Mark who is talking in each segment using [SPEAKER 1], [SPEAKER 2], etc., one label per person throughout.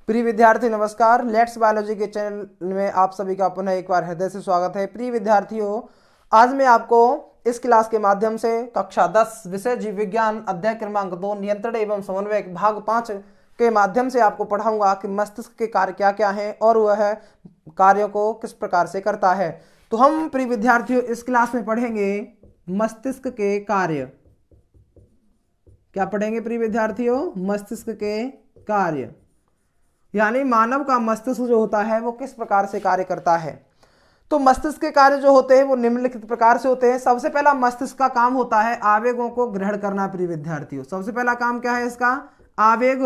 [SPEAKER 1] प्रिय विद्यार्थी नमस्कार। लेट्स बायोलॉजी के चैनल में आप सभी का पुनः एक बार हृदय से स्वागत है। प्रिय विद्यार्थियों, आज मैं आपको इस क्लास के माध्यम से कक्षा 10 विषय जीव विज्ञान अध्याय क्रमांक 2 नियंत्रण एवं समन्वय भाग 5 के माध्यम से आपको पढ़ाऊंगा कि मस्तिष्क के कार्य क्या क्या हैं और वह कार्यों को किस प्रकार से करता है। तो हम प्रिय विद्यार्थियों इस क्लास में पढ़ेंगे मस्तिष्क के कार्य। क्या पढ़ेंगे प्रिय विद्यार्थियों? मस्तिष्क के कार्य, यानी मानव का मस्तिष्क जो होता है वो किस प्रकार से कार्य करता है। तो मस्तिष्क के कार्य जो होते हैं वो निम्नलिखित प्रकार से होते हैं। सबसे पहला मस्तिष्क का काम होता है आवेगों को ग्रहण करना। प्रिय विद्यार्थियों, सबसे पहला काम क्या है इसका? आवेग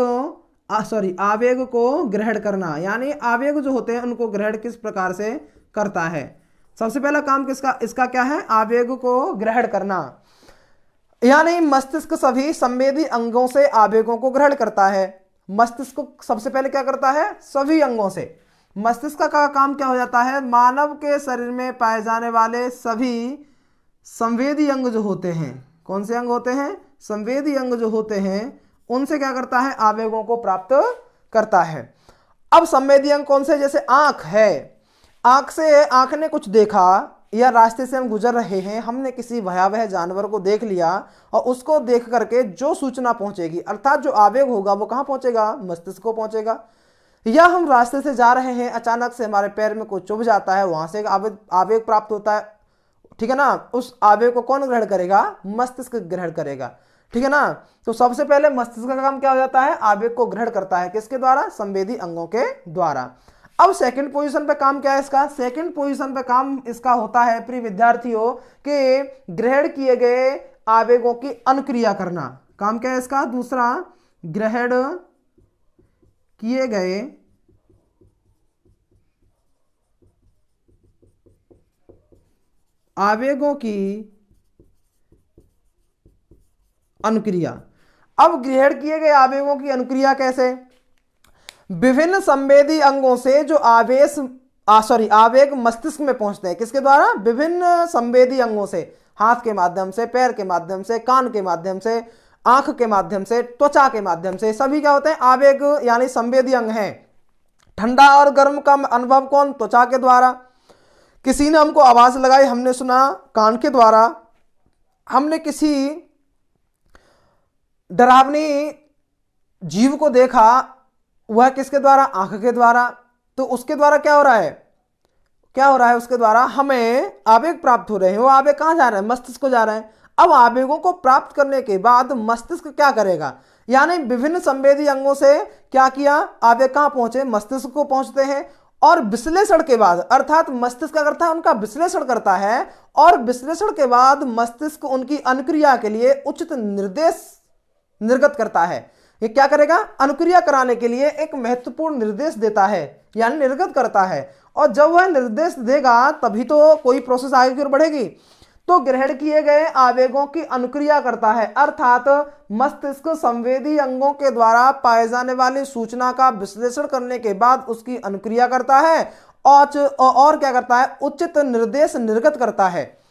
[SPEAKER 1] को ग्रहण करना, यानी आवेग जो होते हैं उनको ग्रहण किस प्रकार से करता है। सबसे पहला काम इसका क्या है? आवेग को ग्रहण करना, यानी मस्तिष्क सभी संवेदी अंगों से आवेगों को ग्रहण करता है। मस्तिष्क सबसे पहले क्या करता है? सभी अंगों से। मस्तिष्क का काम क्या हो जाता है? मानव के शरीर में पाए जाने वाले सभी संवेदी अंग जो होते हैं, कौन से अंग होते हैं? संवेदी अंग जो होते हैं उनसे क्या करता है? आवेगों को प्राप्त करता है। अब संवेदी अंग कौन से? जैसे आंख है, आंख ने कुछ देखा या रास्ते से हम गुजर रहे हैं, हमने किसी भयावह जानवर को देख लिया और उसको देख करके जो सूचना पहुंचेगी अर्थात जो आवेग होगा वो कहां पहुंचेगा? मस्तिष्क को पहुंचेगा। या हम रास्ते से जा रहे हैं, अचानक से हमारे पैर में कुछ चुभ जाता है, वहां से आवेग प्राप्त होता है, ठीक है ना। उस आवेग को कौन ग्रहण करेगा? मस्तिष्क ग्रहण करेगा, ठीक है ना। तो सबसे पहले मस्तिष्क का काम क्या हो जाता है? आवेग को ग्रहण करता है। किसके द्वारा? संवेदी अंगों के द्वारा। अब सेकंड पोजीशन पे काम क्या है इसका? सेकंड पोजीशन पे काम इसका होता है प्रिय विद्यार्थियों कि ग्रहण किए गए आवेगों की अनुक्रिया करना। काम क्या है इसका? दूसरा, ग्रहण किए गए आवेगों की अनुक्रिया। अब ग्रहण किए गए आवेगों की अनुक्रिया कैसे? विभिन्न संवेदी अंगों से जो आवेग मस्तिष्क में पहुंचते हैं। किसके द्वारा? विभिन्न संवेदी अंगों से, हाथ के माध्यम से, पैर के माध्यम से, कान के माध्यम से, आंख के माध्यम से, त्वचा के माध्यम से, सभी क्या होते हैं? आवेग यानी संवेदी अंग हैं। ठंडा और गर्म का अनुभव कौन? त्वचा के द्वारा। किसी ने हमको आवाज लगाई, हमने सुना कान के द्वारा। हमने किसी डरावनी जीव को देखा, वह किसके द्वारा? आंख के द्वारा। तो उसके द्वारा क्या हो रहा है? उसके द्वारा हमें आवेग प्राप्त हो रहे हैं। वो आवेग कहां जा रहे हैं? मस्तिष्क को जा रहे हैं। अब आवेगों को प्राप्त करने के बाद मस्तिष्क क्या करेगा? यानी विभिन्न संवेदी अंगों से क्या किया? आवेग कहां पहुंचे? मस्तिष्क को पहुंचते हैं। और विश्लेषण के बाद, अर्थात मस्तिष्क क्या करता है? उनका विश्लेषण करता है और विश्लेषण के बाद मस्तिष्क उनकी अनुक्रिया के लिए उचित निर्देश निर्गत करता है। ये क्या करेगा? अनुक्रिया कराने के लिए एक महत्वपूर्ण निर्देश देता है, यानी निर्गत करता है। और जब वह निर्देश देगा तभी तो कोई प्रोसेस आगे की ओर बढ़ेगी। तो ग्रहण किए गए आवेगों की अनुक्रिया करता है, अर्थात मस्तिष्क संवेदी अंगों के द्वारा पाए जाने वाली सूचना का विश्लेषण करने के बाद उसकी अनुक्रिया करता है और क्या करता है? उचित निर्देश निर्गत करता है।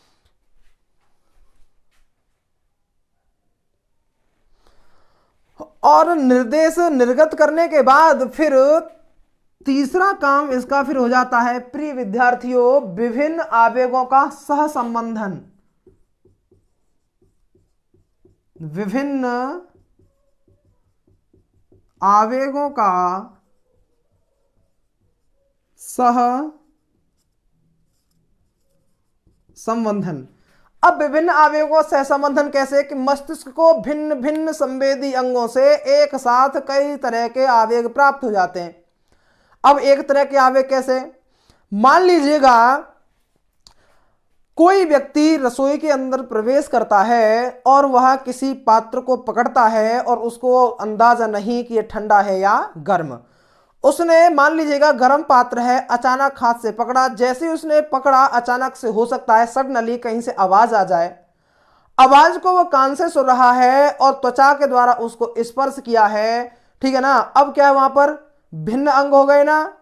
[SPEAKER 1] और निर्देश निर्गत करने के बाद फिर तीसरा काम इसका फिर हो जाता है प्रिय विद्यार्थियों, विभिन्न आवेगों का सहसंबंधन। विभिन्न आवेगों का सहसंबंधन। अब विभिन्न आवेगों का सहसंबंधन कैसे? कि मस्तिष्क को भिन्न भिन्न संवेदी अंगों से एक साथ कई तरह के आवेग प्राप्त हो जाते हैं। अब एक तरह के आवेग कैसे? मान लीजिएगा कोई व्यक्ति रसोई के अंदर प्रवेश करता है और वह किसी पात्र को पकड़ता है और उसको अंदाजा नहीं कि यह ठंडा है या गर्म। उसने मान लीजिएगा गर्म पात्र है, अचानक हाथ से पकड़ा। जैसे ही उसने पकड़ा, अचानक से हो सकता है सडनली कहीं से आवाज आ जाए। आवाज को वो कान से सुन रहा है और त्वचा के द्वारा उसको स्पर्श किया है, ठीक है ना। अब क्या है? वहां पर भिन्न अंग हो गए ना।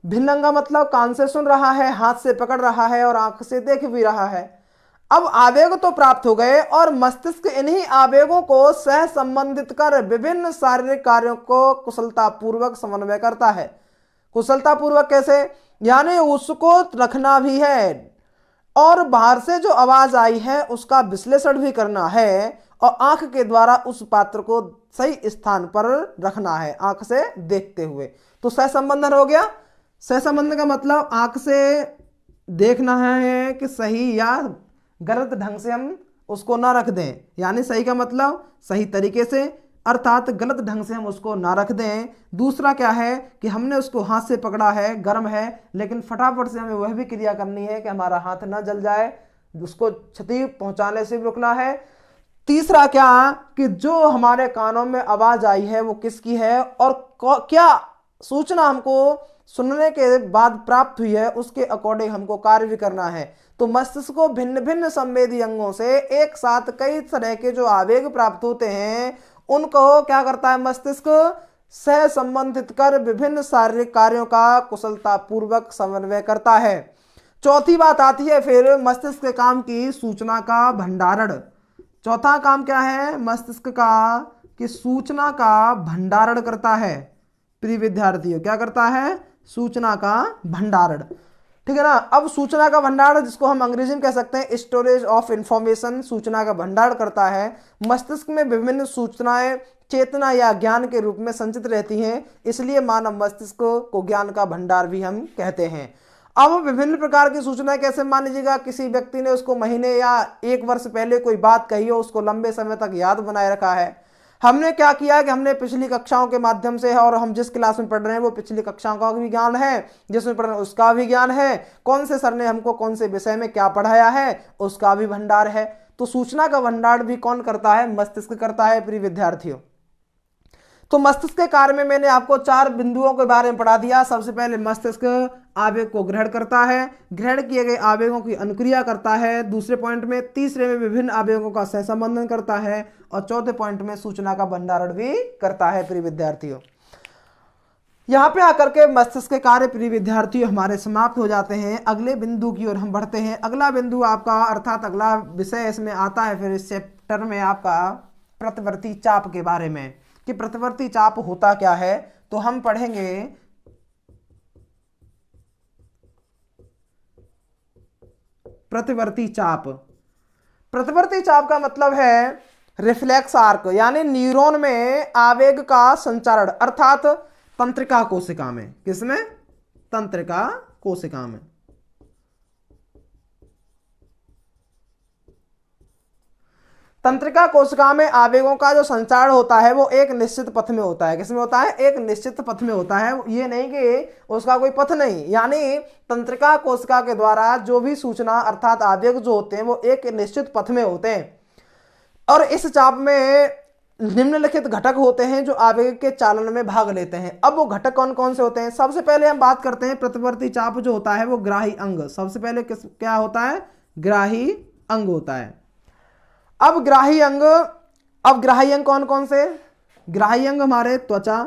[SPEAKER 1] भिन्न अंग मतलब कान से सुन रहा है, हाथ से पकड़ रहा है और आंख से देख भी रहा है। अब आवेग तो प्राप्त हो गए और मस्तिष्क इन्हीं आवेगों को सह संबंधित कर विभिन्न शारीरिक कार्यों को कुशलतापूर्वक समन्वय करता है। कुशलतापूर्वक कैसे? यानी उसको रखना भी है और बाहर से जो आवाज आई है उसका विश्लेषण भी करना है और आंख के द्वारा उस पात्र को सही स्थान पर रखना है, आंख से देखते हुए। तो सहसंबंधन हो गया। सहसंबंधन का मतलब आंख से देखना है कि सही या गलत ढंग से हम उसको ना रख दें, यानी सही का मतलब सही तरीके से, अर्थात गलत ढंग से हम उसको ना रख दें। दूसरा क्या है कि हमने उसको हाथ से पकड़ा है, गर्म है, लेकिन फटाफट से हमें वह भी क्रिया करनी है कि हमारा हाथ ना जल जाए, उसको क्षति पहुंचाने से भी रुकना है। तीसरा क्या कि जो हमारे कानों में आवाज आई है वो किसकी है और क्या सूचना हमको सुनने के बाद प्राप्त हुई है उसके अकॉर्डिंग हमको कार्य भी करना है। तो मस्तिष्क को भिन्न भिन्न संवेदी अंगों से एक साथ कई तरह के जो आवेग प्राप्त होते हैं उनको क्या करता है मस्तिष्क? सह संबंधित कर विभिन्न शारीरिक कार्यों का कुशलतापूर्वक समन्वय करता है। चौथी बात आती है फिर मस्तिष्क के काम की सूचना का भंडारण। चौथा काम क्या है मस्तिष्क का? कि सूचना का भंडारण करता है। प्रिय विद्यार्थियों, क्या करता है? सूचना का भंडारण। ठीक है ना। अब सूचना का भंडारण, जिसको हम अंग्रेजी में कह सकते हैं स्टोरेज ऑफ इंफॉर्मेशन, सूचना का भंडारण करता है। मस्तिष्क में विभिन्न सूचनाएं चेतना या ज्ञान के रूप में संचित रहती हैं, इसलिए मानव मस्तिष्क को ज्ञान का भंडार भी हम कहते हैं। अब विभिन्न प्रकार की सूचनाएं कैसे? मान लीजिएगा किसी व्यक्ति ने उसको महीने या एक वर्ष पहले कोई बात कही हो, उसको लंबे समय तक याद बनाए रखा है। हमने क्या किया कि हमने पिछली कक्षाओं के माध्यम से, और हम जिस क्लास में पढ़ रहे हैं वो पिछली कक्षाओं का भी ज्ञान है, जिसमें पढ़ रहे हैं उसका भी ज्ञान है, कौन से सर ने हमको कौन से विषय में क्या पढ़ाया है उसका भी भंडार है। तो सूचना का भंडार भी कौन करता है? मस्तिष्क करता है। प्रिय विद्यार्थियों, तो मस्तिष्क के कार्य में मैंने आपको 4 बिंदुओं के बारे में पढ़ा दिया। सबसे पहले मस्तिष्क आवेग को ग्रहण करता है, ग्रहण किए गए आवेगों की अनुक्रिया करता है। दूसरे पॉइंट में, तीसरे में विभिन्न आवेगों का सहसंबंधन करता है और चौथे पॉइंट में सूचना का भंडारण भी करता है। प्रिय विद्यार्थियों, यहाँ पे आकर के मस्तिष्क के कार्य प्रिय विद्यार्थियों हमारे समाप्त हो जाते हैं। अगले बिंदु की ओर हम बढ़ते हैं। अगला बिंदु आपका, अर्थात अगला विषय इसमें आता है फिर इस चैप्टर में आपका प्रतिवर्ती चाप के बारे में, कि प्रतिवर्ती चाप होता क्या है। तो हम पढ़ेंगे प्रतिवर्ती चाप। प्रतिवर्ती चाप का मतलब है रिफ्लेक्स आर्क, यानी न्यूरॉन में आवेग का संचारण, अर्थात तंत्रिका कोशिका में। किसमें? तंत्रिका कोशिका में। तंत्रिका कोशिका में आवेगों का जो संचार होता है वो एक निश्चित पथ में होता है। किसमें होता है? एक निश्चित पथ में होता है, ये नहीं कि उसका कोई पथ नहीं। यानी तंत्रिका कोशिका के द्वारा जो भी सूचना अर्थात आवेग जो होते हैं वो एक निश्चित पथ में होते हैं। और इस चाप में निम्नलिखित घटक होते हैं जो आवेग के चालन में भाग लेते हैं। अब वो घटक कौन कौन से होते हैं? सबसे पहले हम बात करते हैं प्रतिवर्ती चाप जो होता है वो ग्राही अंग। सबसे पहले क्या होता है? ग्राही अंग होता है। अब ग्राही अंग कौन कौन से? ग्राही अंग हमारे त्वचा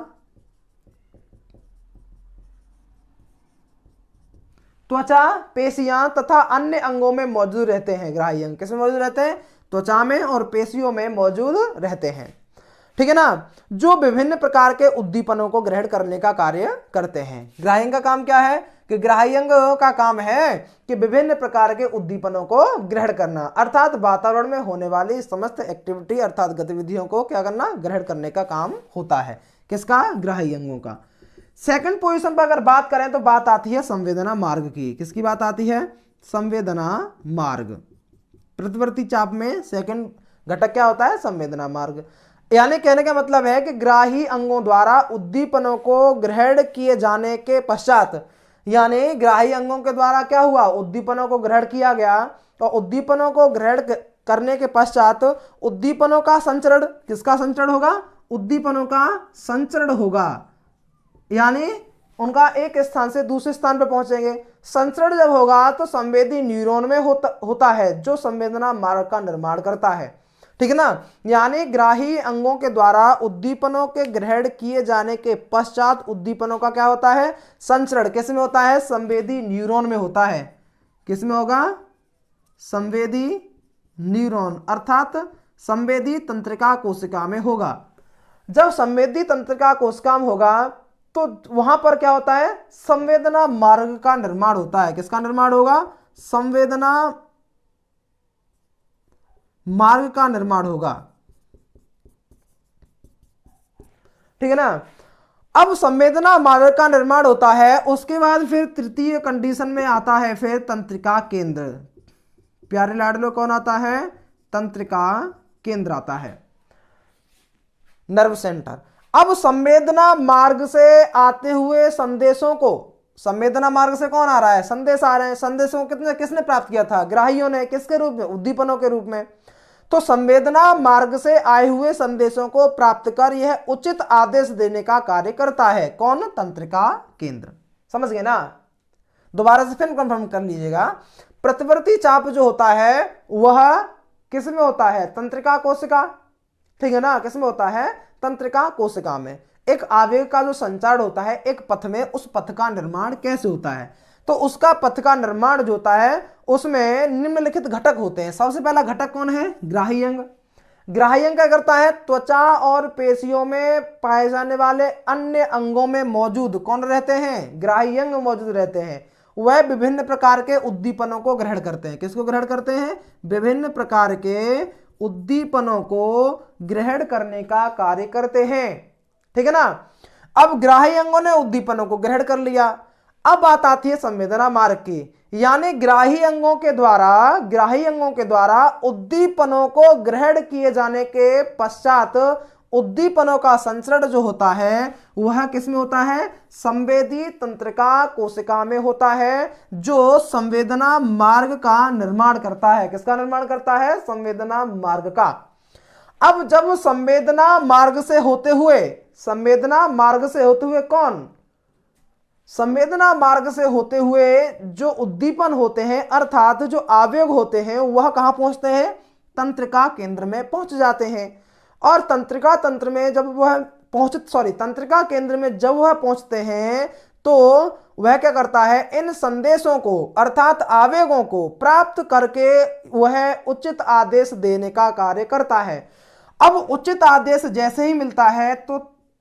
[SPEAKER 1] पेशियां तथा अन्य अंगों में मौजूद रहते हैं। ग्राही अंग किसमें मौजूद रहते हैं? त्वचा में और पेशियों में मौजूद रहते हैं। ठीक है ना। जो विभिन्न प्रकार के उद्दीपनों को ग्रहण करने का कार्य करते हैं। ग्राही अंग का काम क्या है? कि ग्राही अंग का काम है कि विभिन्न प्रकार के उद्दीपनों को ग्रहण करना, अर्थात वातावरण में होने वाली समस्त एक्टिविटी अर्थात गतिविधियों को क्या करना? ग्रहण करने का काम होता है। किसका? ग्राही अंगों का। सेकंड पोजीशन पर अगर बात करें तो बात आती है संवेदना मार्ग की। किसकी बात आती है? संवेदना मार्ग। प्रतिवर्ती चाप में सेकंड घटक क्या होता है? संवेदना मार्ग। यानी कहने का मतलब है कि ग्राही अंगों द्वारा उद्दीपनों को ग्रहण किए जाने के पश्चात, यानी ग्राही अंगों के द्वारा क्या हुआ? उद्दीपनों को ग्रहण किया गया और उद्दीपनों को ग्रहण करने के पश्चात उद्दीपनों का संचरण, किसका संचरण होगा? उद्दीपनों का संचरण होगा, यानी उनका एक स्थान से दूसरे स्थान पर पहुंचेंगे। संचरण जब होगा तो संवेदी न्यूरॉन में होता है जो संवेदना मार्ग का निर्माण करता है। ठीक है ना। यानी ग्राही अंगों के द्वारा उद्दीपनों के ग्रहण किए जाने के पश्चात उद्दीपनों का क्या होता है? संचरण किसमें होता है? संवेदी न्यूरॉन में होता है। किसमें होगा? संवेदी न्यूरॉन अर्थात संवेदी तंत्रिका कोशिका में होगा। जब संवेदी तंत्रिका कोशिका में होगा तो वहां पर क्या होता है, संवेदना मार्ग का निर्माण होता है। किसका निर्माण होगा, संवेदना मार्ग का निर्माण होगा, ठीक है ना। अब संवेदना मार्ग का निर्माण होता है, उसके बाद फिर तृतीय कंडीशन में आता है फिर तंत्रिका केंद्र। प्यारे लाडलो कौन आता है, तंत्रिका केंद्र आता है, नर्व सेंटर। अब संवेदना मार्ग से आते हुए संदेशों को, संवेदना मार्ग से कौन आ रहा है, संदेश आ रहे हैं, संदेशों को किसने प्राप्त किया था, ग्राहियों ने, किसके रूप में, उद्दीपनों के रूप में। तो संवेदना मार्ग से आए हुए संदेशों को प्राप्त कर यह उचित आदेश देने का कार्य करता है, कौन, तंत्रिका केंद्र। समझ गए ना, दोबारा से फिर कंफर्म कर लीजिएगा। प्रतिवर्ती चाप जो होता है वह किस में होता है, तंत्रिका कोशिका, ठीक है ना, किस में होता है, तंत्रिका कोशिका में। एक आवेग का जो संचार होता है एक पथ में, उस पथ का निर्माण कैसे होता है, तो उसका पथ का निर्माण जो होता है उसमें निम्नलिखित घटक होते हैं। सबसे पहला घटक कौन है, ग्राही अंग। ग्राही अंग क्या करता है, त्वचा और पेशियों में पाए जाने वाले अन्य अंगों में मौजूद कौन रहते हैं, ग्राही अंग मौजूद रहते हैं। वह विभिन्न प्रकार के उद्दीपनों को ग्रहण करते हैं। किसको ग्रहण करते हैं, विभिन्न प्रकार के उद्दीपनों को ग्रहण करने का कार्य करते हैं, ठीक है ना। अब ग्राही अंगों ने उद्दीपनों को ग्रहण कर लिया, अब बात आती है संवेदना मार्ग की, यानी ग्राही अंगों के द्वारा उद्दीपनों को ग्रहण किए जाने के पश्चात उद्दीपनों का संचरण जो होता है वह किसमें होता है, संवेदी तंत्रिका कोशिका में होता है, जो संवेदना मार्ग का निर्माण करता है। किसका निर्माण करता है, संवेदना मार्ग का। अब जब संवेदना मार्ग से होते हुए कौन, संवेदना मार्ग से होते हुए जो उद्दीपन होते हैं अर्थात जो आवेग होते हैं वह कहां पहुंचते हैं, तंत्रिका केंद्र में पहुंच जाते हैं। और तंत्रिका केंद्र में जब वह पहुंचते हैं तो वह क्या करता है, इन संदेशों को अर्थात आवेगों को प्राप्त करके वह उचित आदेश देने का कार्य करता है। अब उचित आदेश जैसे ही मिलता है तो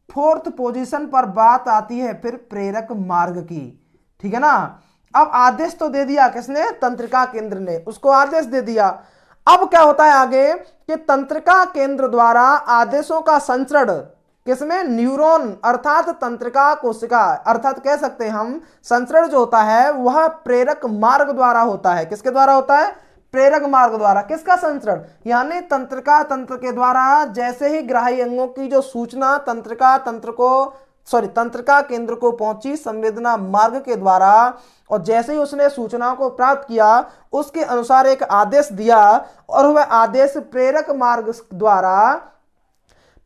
[SPEAKER 1] फोर्थ पोजीशन पर बात आती है फिर प्रेरक मार्ग की, ठीक है ना। अब आदेश तो दे दिया किसने, तंत्रिका केंद्र ने, उसको आदेश दे दिया। अब क्या होता है आगे कि तंत्रिका केंद्र द्वारा आदेशों का संचरण किसमें, न्यूरॉन अर्थात तंत्रिका कोशिका, अर्थात कह सकते हैं हम संचरण जो होता है वह प्रेरक मार्ग द्वारा होता है। किसके द्वारा होता है, प्रेरक मार्ग द्वारा। किसका संचरण, यानी तंत्रिका तंत्र के द्वारा जैसे ही ग्राही अंगों की जो सूचना तंत्रिका केंद्र को पहुंची संवेदना मार्ग के द्वारा, और जैसे ही उसने सूचनाओं को प्राप्त किया उसके अनुसार एक आदेश दिया, और वह आदेश प्रेरक मार्ग द्वारा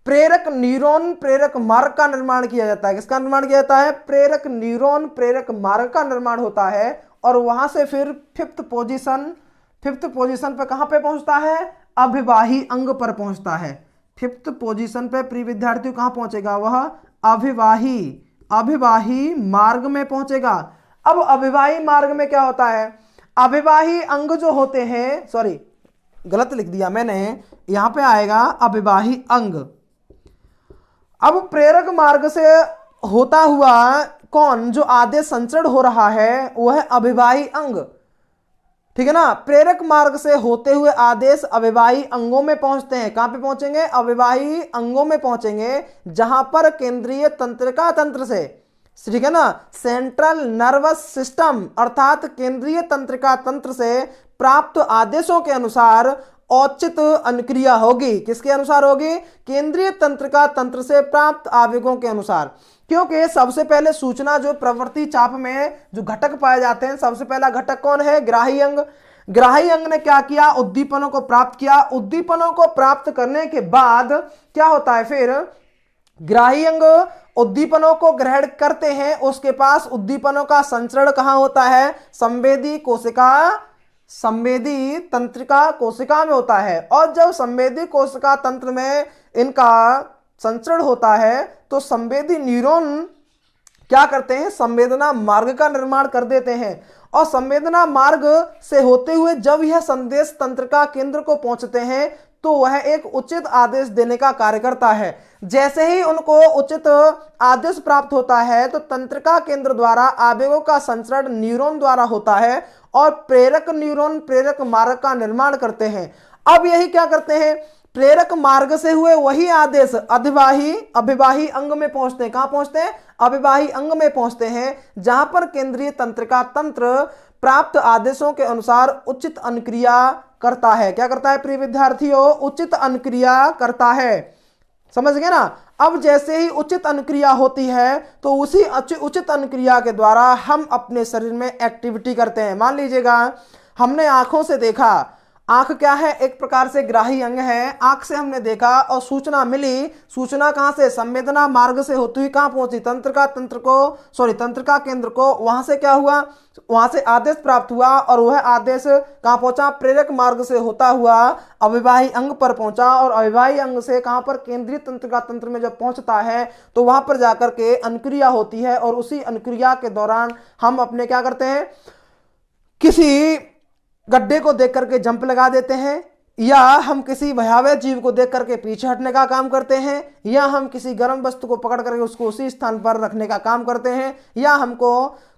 [SPEAKER 1] प्रेरक न्यूरॉन प्रेरक मार्ग का निर्माण किया जाता है। किसका निर्माण किया जाता है, प्रेरक न्यूरॉन प्रेरक मार्ग का निर्माण होता है। और वहां से फिर फिफ्थ पोजीशन पे कहां पे पहुंचता है, अभिवाही अंग पर पहुंचता है। फिफ्थ पोजीशन पे प्रिय विद्यार्थियों कहां पहुंचेगा, वह अभिवाही मार्ग में पहुंचेगा। अब अभिवाही मार्ग में क्या होता है, अभिवाही अंग जो होते हैं, सॉरी गलत लिख दिया मैंने, यहां पे आएगा अभिवाही अंग। अब प्रेरक मार्ग से होता हुआ कौन जो आदेश संचरण हो रहा है वह अभिवाही अंग, ठीक है ना। प्रेरक मार्ग से होते हुए आदेश अभिवाही अंगों में पहुंचते हैं। कहां पे पहुंचेंगे, अभिवाही अंगों में पहुंचेंगे, जहां पर केंद्रीय तंत्रिका तंत्र से, ठीक है ना, सेंट्रल नर्वस सिस्टम अर्थात केंद्रीय तंत्रिका तंत्र से प्राप्त आदेशों के अनुसार औचित अनुक्रिया होगी। किसके अनुसार होगी, केंद्रीय तंत्रिका तंत्र से प्राप्त आवेगों के अनुसार। क्योंकि सबसे पहले सूचना जो प्रवृत्ति चाप में जो घटक पाए जाते हैं, सबसे पहला घटक कौन है, ग्राही अंग। ग्राही अंग ने क्या किया, उद्दीपनों को प्राप्त किया। उद्दीपनों को प्राप्त करने के बाद क्या होता है, फिर ग्राही अंग उद्दीपनों को ग्रहण करते हैं। उसके पास उद्दीपनों का संचरण कहां होता है, संवेदी तंत्रिका कोशिका में होता है। और जब संवेदी कोशिका तंत्र में इनका संचरण होता है तो संवेदी न्यूरॉन क्या करते हैं, संवेदना मार्ग का निर्माण कर देते हैं। और संवेदना मार्ग से होते हुए जब यह संदेश तंत्रिका केंद्र को पहुंचते हैं तो वह एक उचित आदेश देने का कार्य करता है। जैसे ही उनको उचित आदेश प्राप्त होता है तो तंत्रिका केंद्र द्वारा आवेगों का संचरण न्यूरॉन द्वारा होता है और प्रेरक न्यूरॉन प्रेरक मार्ग का निर्माण करते हैं। अब यही क्या करते हैं, प्रेरक मार्ग से हुए वही आदेश अभिवाही अंग में पहुंचते हैं। कहां पहुंचते हैं, अभिवाही अंग में पहुंचते हैं, जहां पर केंद्रीय तंत्रिका तंत्र प्राप्त आदेशों के अनुसार उचित अनुक्रिया करता है। क्या करता है प्रिय विद्यार्थियों, उचित अनुक्रिया करता है। समझ गए ना। अब जैसे ही उचित अनुक्रिया होती है तो उसी उचित अनुक्रिया के द्वारा हम अपने शरीर में एक्टिविटी करते हैं। मान लीजिएगा हमने आंखों से देखा, आंख क्या है, एक प्रकार से ग्राही अंग है। आंख से हमने देखा और सूचना मिली, सूचना कहां से, संवेदना मार्ग से होती हुई कहां पहुंची, तंत्रिका केंद्र को। वहां से क्या हुआ, वहां से आदेश प्राप्त हुआ और वह आदेश कहां पहुंचा, प्रेरक मार्ग से होता हुआ अभिवाही अंग पर पहुंचा और अभिवाही अंग से कहां पर, केंद्रीय तंत्रिका तंत्र में जब पहुंचता है तो वहां पर जाकर के अनुक्रिया होती है और उसी अनुक्रिया के दौरान हम अपने क्या करते हैं, किसी गड्ढे को देख करके जंप लगा देते हैं, या हम किसी भयावह जीव को देख करके पीछे हटने का काम करते हैं, या हम किसी गर्म वस्तु को पकड़ करके उसको उसी स्थान पर रखने का काम करते हैं, या हमको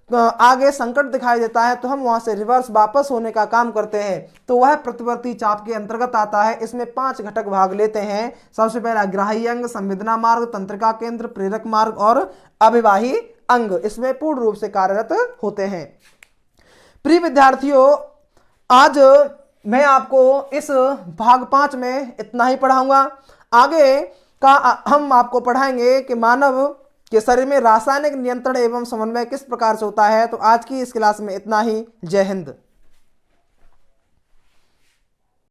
[SPEAKER 1] आगे संकट दिखाई देता है तो हम वहां से रिवर्स वापस होने का काम करते हैं। तो वह प्रतिवर्ती चाप के अंतर्गत आता है। इसमें 5 घटक भाग लेते हैं। सबसे पहला ग्राही अंग, संवेदना मार्ग, तंत्रिका केंद्र, प्रेरक मार्ग और अभिवाही अंग इसमें पूर्ण रूप से कार्यरत होते हैं। प्रिय विद्यार्थियों, आज मैं आपको इस भाग 5 में इतना ही पढ़ाऊंगा। आगे का हम आपको पढ़ाएंगे कि मानव के शरीर में रासायनिक नियंत्रण एवं समन्वय किस प्रकार से होता है। तो आज की इस क्लास में इतना ही। जय हिंद।